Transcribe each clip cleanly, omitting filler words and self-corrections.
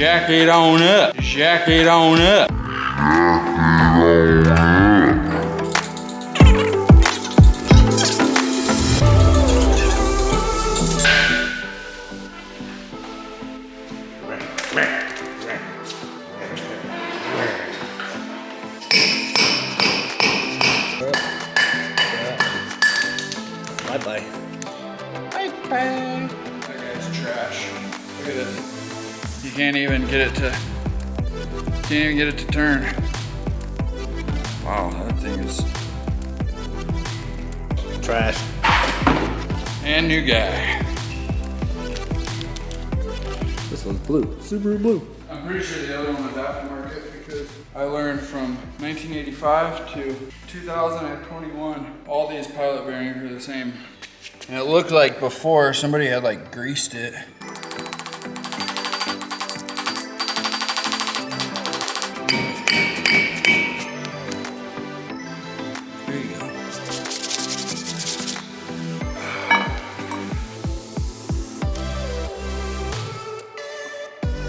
Jack it on up. Jack it on up. Bye-bye. Bye-bye. That guy's trash. Look at this. You can't even get it to turn. Wow, that thing is trash. And new guy. This one's blue. Subaru blue. I'm pretty sure the other one was aftermarket because I learned from 1985 to 2021, all these pilot bearings were the same. And it looked like before somebody had like greased it. There you go.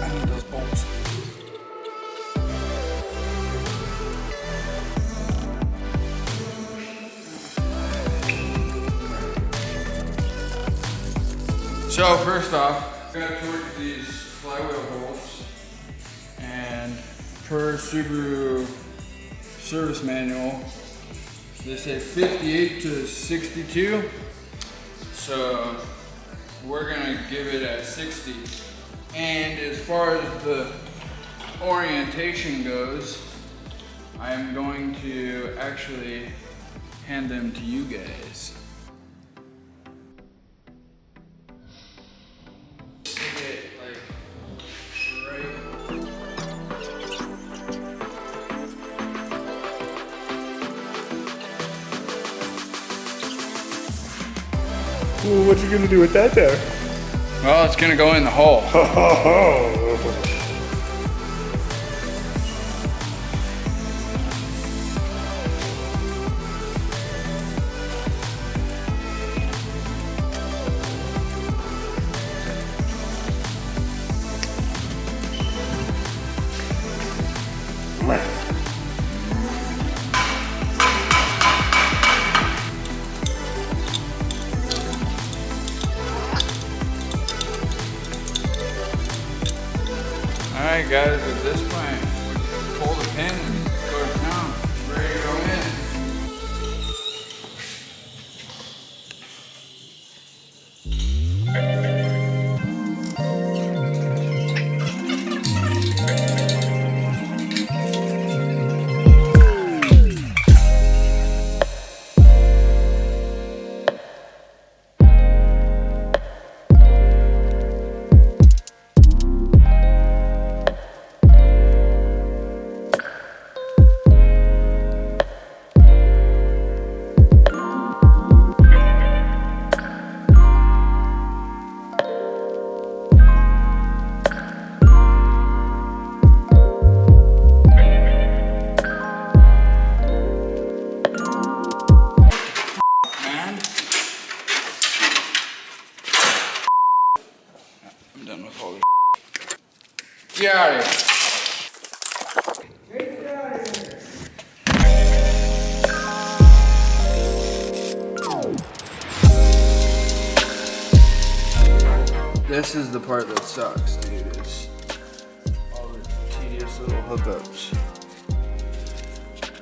I need those bolts. So first off, I'm gonna torque these flywheel bolts, and per Subaru service manual, they say 58 to 62. So we're gonna give it at 60. And as far as the orientation goes, I'm going to actually hand them to you guys. Ooh, what you gonna do with that there? Well, it's gonna go in the hole. Alright guys, at this point, pull the pin and go to town. Ready to go in. I'm done with all this. Get out of here. Get out of here. This is the part that sucks, dude. Is all the tedious little hookups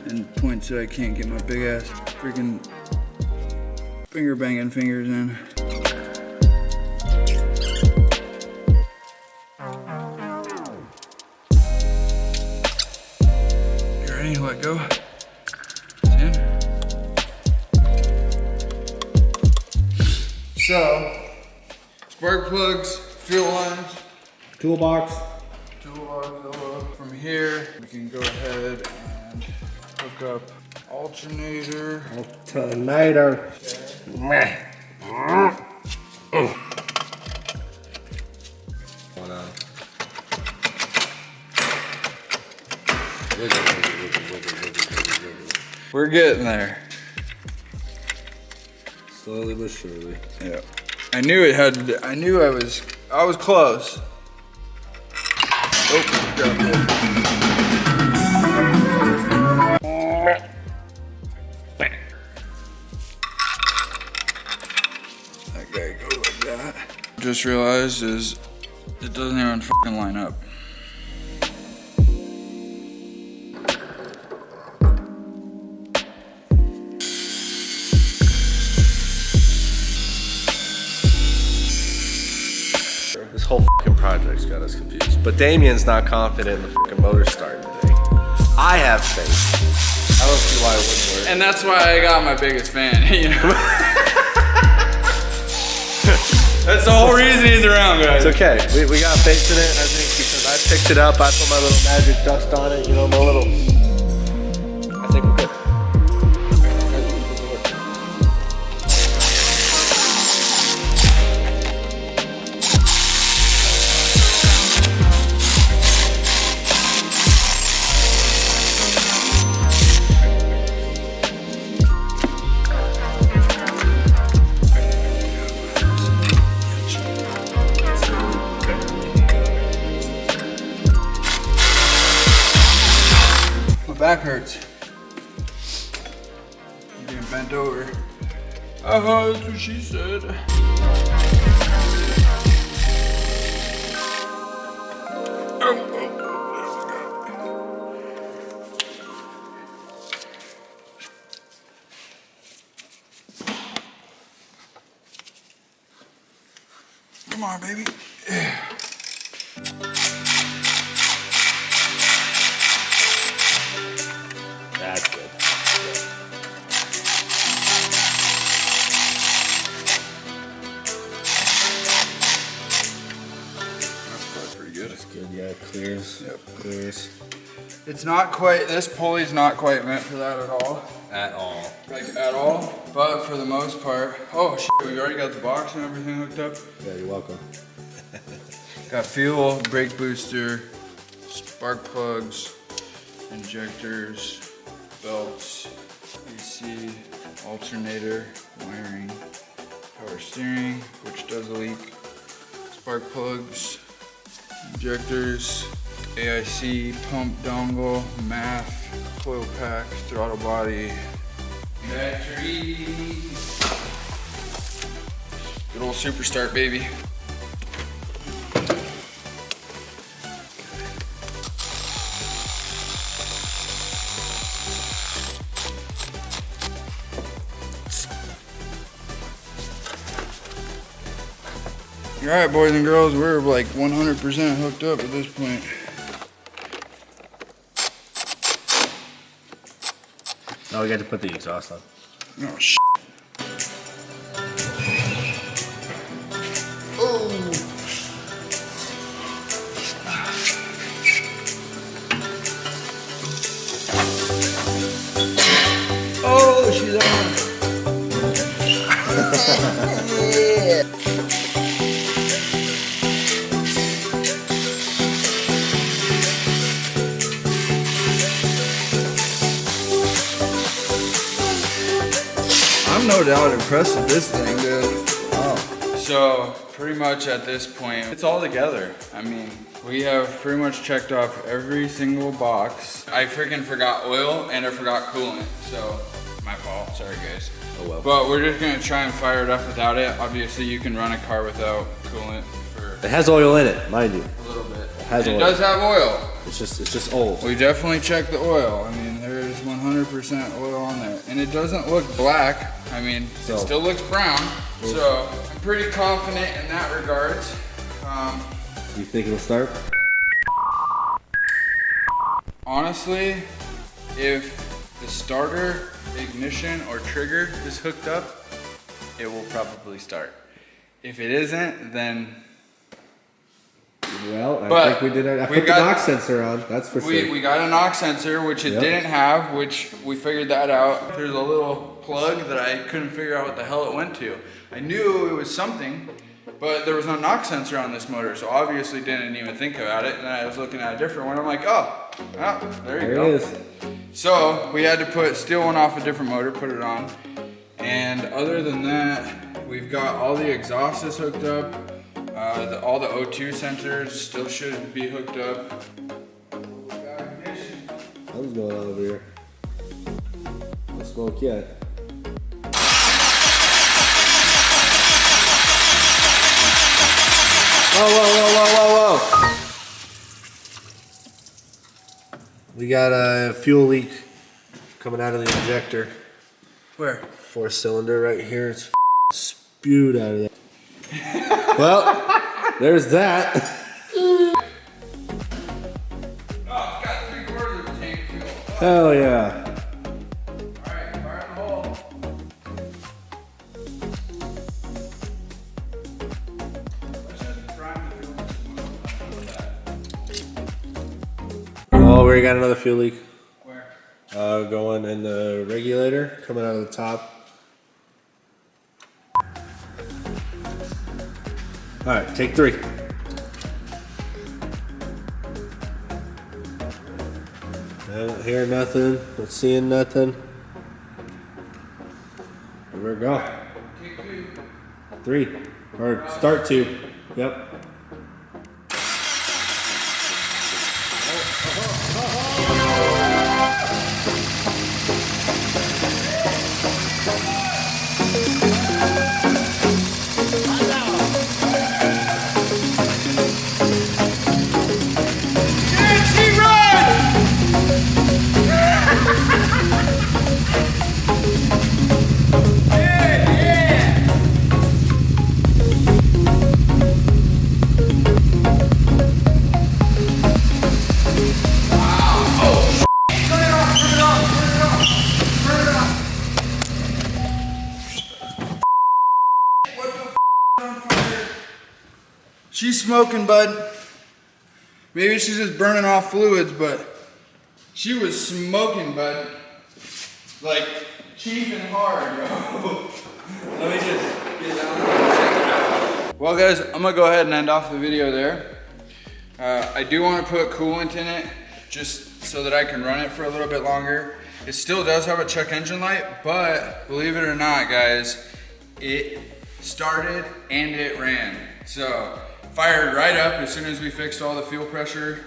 and points that I can't get my big ass freaking finger banging fingers in. Let go. It's in. So, spark plugs, fuel lines, toolbox. From here, we can go ahead and hook up alternator. We're getting there. Slowly but surely. Yeah. I knew I was close. Okay, go like that. Just realized is it doesn't even fucking line up. This whole fucking project's got us confused. But Damien's not confident in the fucking motor starting today. I have faith. I don't see why it wouldn't work. And that's why I got my biggest fan, you know? That's the whole reason he's around, guys. It's okay. We got faith in it, I think, because I picked it up. I put my little magic dust on it, you know, my little... I think we're good. Back hurts. I'm getting bent over. Oh, that's what she said. Come on, baby. Yeah. That's good. That's pretty good. That's good, yeah, it clears. Yep. Clears. It's not quite, this pulley's not quite meant for that at all. At all. Like, at all. But for the most part, oh shit, we already got the box and everything hooked up. Yeah, you're welcome. Got fuel, brake booster, spark plugs, injectors, belts, AC, alternator, wiring, power steering, which does a leak, spark plugs, injectors, AIC, pump dongle, MAF, coil pack, throttle body, battery. Good old super start, baby. All right, boys and girls, we're like 100% hooked up at this point. Oh, we got to put the exhaust on. Oh, shit. Oh, she's on. I'm no doubt impressed with this thing, dude. Oh. So, pretty much at this point, it's all together. I mean, we have pretty much checked off every single box. I freaking forgot oil and I forgot coolant, so my fault, sorry guys. Oh well. But we're just gonna try and fire it up without it. Obviously you can run a car without coolant for It has oil in it, mind you. a little bit. It has And oil. it does have oil. It's just old. We definitely checked the oil. I mean, there's 100% oil on there. And it doesn't look black. I mean, So- it still looks brown. So I'm pretty confident in that regards. You think it'll start? Honestly, if the starter, ignition, or trigger is hooked up, it will probably start. If it isn't, then Well, I But think we did it. I we put got- the knock sensor on, that's for sure. we got a knock sensor, which it Yep. didn't have, which we figured that out. There's a little plug that I couldn't figure out what the hell it went to. I knew it was something, but there was no knock sensor on this motor, so obviously didn't even think about it. And then I was looking at a different one. I'm like, oh, there you There go. it is. So we had to steal one off a different motor, put it on. And other than that, we've got all the exhaust is hooked up. All the O2 sensors still should be hooked up. What's going on over here? No smoke yet. Whoa, whoa, whoa, whoa, whoa, whoa! We got a fuel leak coming out of the injector. Where? 4th cylinder right here. It's spewed out of there. Well, there's that. Oh, it's got 3/4 of the tank fuel. Hell yeah. Alright, fire in the hole. Let's just prime the fuel. Oh, we got another fuel leak. Where? Going in the regulator, coming out of the top. All right, take 3. I don't hear nothing, not seeing nothing. Here we go. Take 2. 3, or start 2. Yep. She's smoking, bud. Maybe she's just burning off fluids, but she was smoking, bud. Like, cheap and hard, bro. Let me just get down there. Well, guys, I'm gonna go ahead and end off the video there. I do want to put coolant in it, just so that I can run it for a little bit longer. It still does have a check engine light, but believe it or not, guys, it started and it ran. So, fired right up as soon as we fixed all the fuel pressure.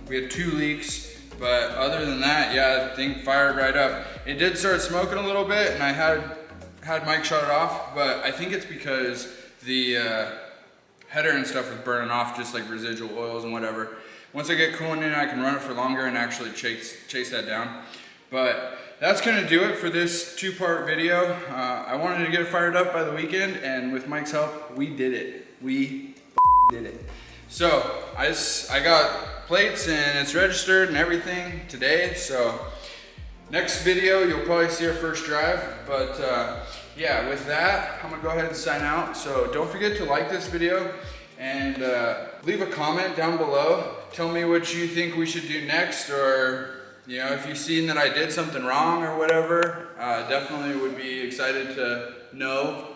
We had 2 leaks, but other than that, yeah, the thing fired right up. It did start smoking a little bit, and I had Mike shut it off, but I think it's because the header and stuff was burning off, just like residual oils and whatever. Once I get coolant in, I can run it for longer and actually chase that down. But that's gonna do it for this 2-part video. I wanted to get it fired up by the weekend, and with Mike's help, we did it. We did it. So I got plates and it's registered and everything today. So next video, you'll probably see our first drive. But yeah, with that, I'm gonna go ahead and sign out. So don't forget to like this video and leave a comment down below. Tell me what you think we should do next, or you know, if you've seen that I did something wrong or whatever. Definitely would be excited to know.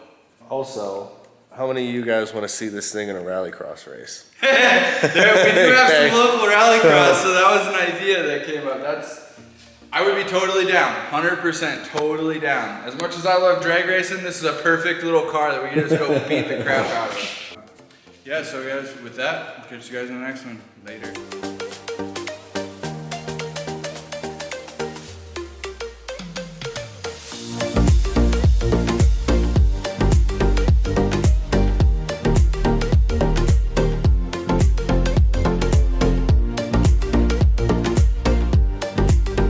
Also, how many of you guys want to see this thing in a rallycross race? We do have some local rallycross, so that was an idea that came up. I would be totally down, 100% totally down. As much as I love drag racing, this is a perfect little car that we can just go beat the crap out of. Yeah, so guys, with that, I'll catch you guys in the next one. Later.